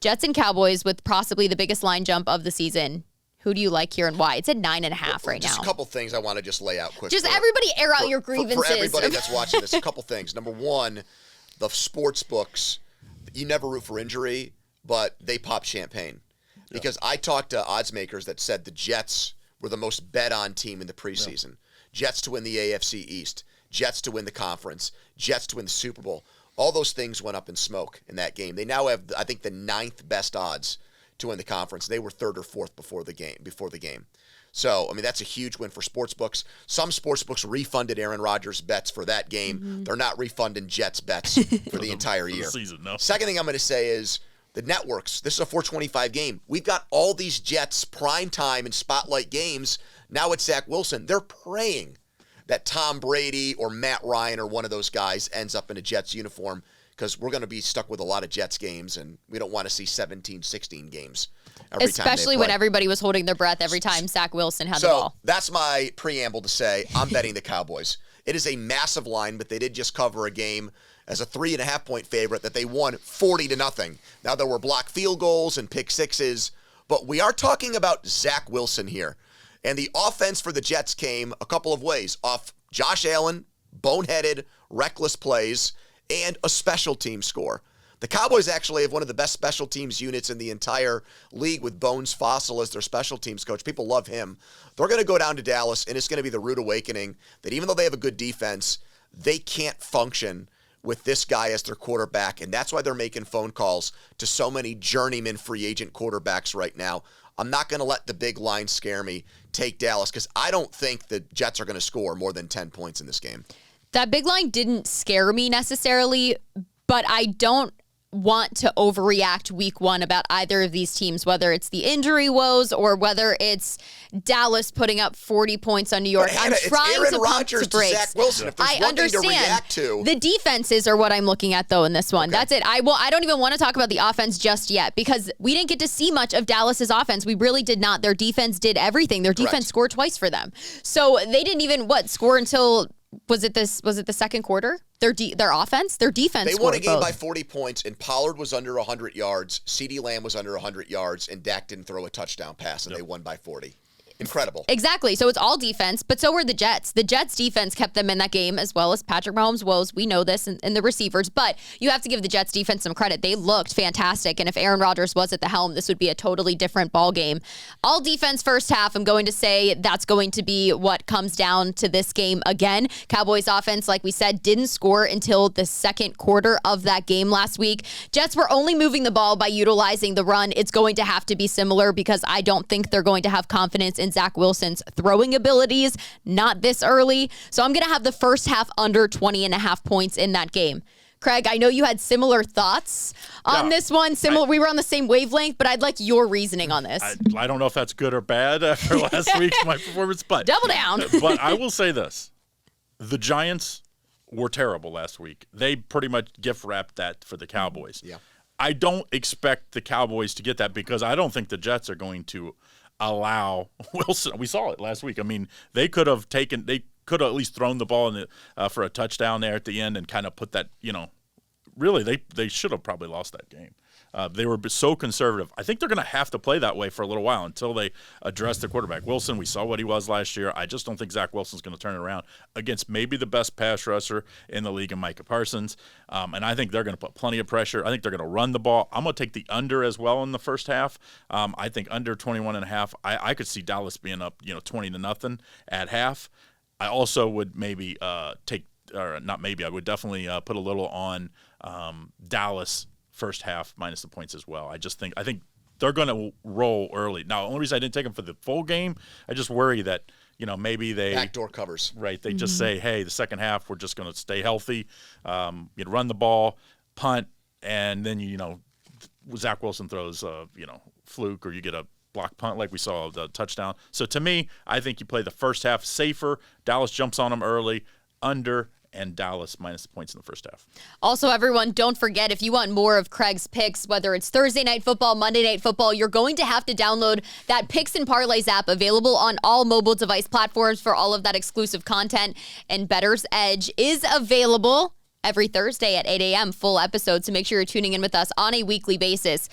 Jets and Cowboys with possibly the biggest line jump of the season. Who do you like here and why? It's at 9.5 right now. Just a couple things I want to just lay out quickly. Just everybody air out your grievances. For everybody that's watching this, a couple things. Number one, the sports books, you never root for injury, but they pop champagne. Because I talked to odds makers that said the Jets were the most bet-on team in the preseason. Yeah. Jets to win the AFC East. Jets to win the conference. Jets to win the Super Bowl. All those things went up in smoke in that game. They now have, I think, the 9th best odds to win the conference. They were 3rd or 4th before the game. So, I mean, that's a huge win for sportsbooks. Some sportsbooks refunded Aaron Rodgers bets for that game. Mm-hmm. They're not refunding Jets bets for the entire year. Season, no. Second thing I'm going to say is the networks. This is a 425 game. We've got all these Jets prime time and spotlight games. Now it's Zach Wilson. They're praying that Tom Brady or Matt Ryan or one of those guys ends up in a Jets uniform, because we're going to be stuck with a lot of Jets games, and we don't want to see 17, 16 games every Especially time when everybody was holding their breath every time Zach Wilson had the ball. So that's my preamble to say I'm betting the Cowboys. It is a massive line, but they did just cover a game as a 3.5-point favorite that they won 40-0. Now, there were blocked field goals and pick sixes, but we are talking about Zach Wilson here. And the offense for the Jets came a couple of ways. Off Josh Allen, boneheaded, reckless plays, and a special team score. The Cowboys actually have one of the best special teams units in the entire league with Bones Fossil as their special teams coach. People love him. They're going to go down to Dallas, and it's going to be the rude awakening that even though they have a good defense, they can't function with this guy as their quarterback, and that's why they're making phone calls to so many journeyman free agent quarterbacks right now. I'm not going to let the big line scare me. Take Dallas, because I don't think the Jets are going to score more than 10 points in this game. That big line didn't scare me necessarily, but I don't want to overreact week one about either of these teams, whether it's the injury woes or whether it's Dallas putting up 40 points on New York. But Hannah, I'm trying Aaron to pump Rodgers to brakes. Zach Wilson. If there's I one understand. thing to react to. The defenses are what I'm looking at, though, in this one. Okay. That's it. I don't even want to talk about the offense just yet, because we didn't get to see much of Dallas's offense. We really did not. Their defense did everything. Their defense scored twice for them. So they didn't even, score until... Was it the second quarter? Their offense? Their defense They won a game both. by 40 points, and Pollard was under 100 yards, CeeDee Lamb was under 100 yards, and Dak didn't throw a touchdown pass, and they won by 40. Incredible. Exactly. So it's all defense, but so were the Jets. The Jets' defense kept them in that game, as well as Patrick Mahomes' woes. We know this, and the receivers, but you have to give the Jets' defense some credit. They looked fantastic, and if Aaron Rodgers was at the helm, this would be a totally different ball game. All defense first half, I'm going to say that's going to be what comes down to this game again. Cowboys' offense, like we said, didn't score until the second quarter of that game last week. Jets were only moving the ball by utilizing the run. It's going to have to be similar, because I don't think they're going to have confidence in Zach Wilson's throwing abilities, not this early. So I'm going to have the first half under 20.5 points in that game. Craig, I know you had similar thoughts on this one. We were on the same wavelength, but I'd like your reasoning on this. I don't know if that's good or bad after last week's my performance, but double down. But I will say this. The Giants were terrible last week. They pretty much gift wrapped that for the Cowboys. Yeah. I don't expect the Cowboys to get that, because I don't think the Jets are going to allow Wilson. We saw it last week. I mean, they could have at least thrown the ball for a touchdown there at the end and kind of put that, really, they should have probably lost that game. They were so conservative. I think they're going to have to play that way for a little while until they address the quarterback. Wilson, we saw what he was last year. I just don't think Zach Wilson's going to turn it around against maybe the best pass rusher in the league in Micah Parsons. And I think they're going to put plenty of pressure. I think they're going to run the ball. I'm going to take the under as well in the first half. I think under 21.5. I could see Dallas being up 20-0 at half. I also would maybe I would definitely put a little on Dallas first half minus the points as well. I think they're going to roll early. Now, the only reason I didn't take them for the full game, I just worry that, maybe they backdoor covers. Right. They just say, hey, the second half, we're just going to stay healthy. You run the ball, punt, and then, Zach Wilson throws, fluke, or you get a block punt like we saw the touchdown. So to me, I think you play the first half safer. Dallas jumps on them early, under, and Dallas minus the points in the first half. Also, everyone, don't forget, if you want more of Craig's picks, whether it's Thursday Night Football, Monday Night Football, you're going to have to download that Picks and Parlays app, available on all mobile device platforms for all of that exclusive content. And Bettors Edge is available every Thursday at 8 a.m., full episode, so make sure you're tuning in with us on a weekly basis.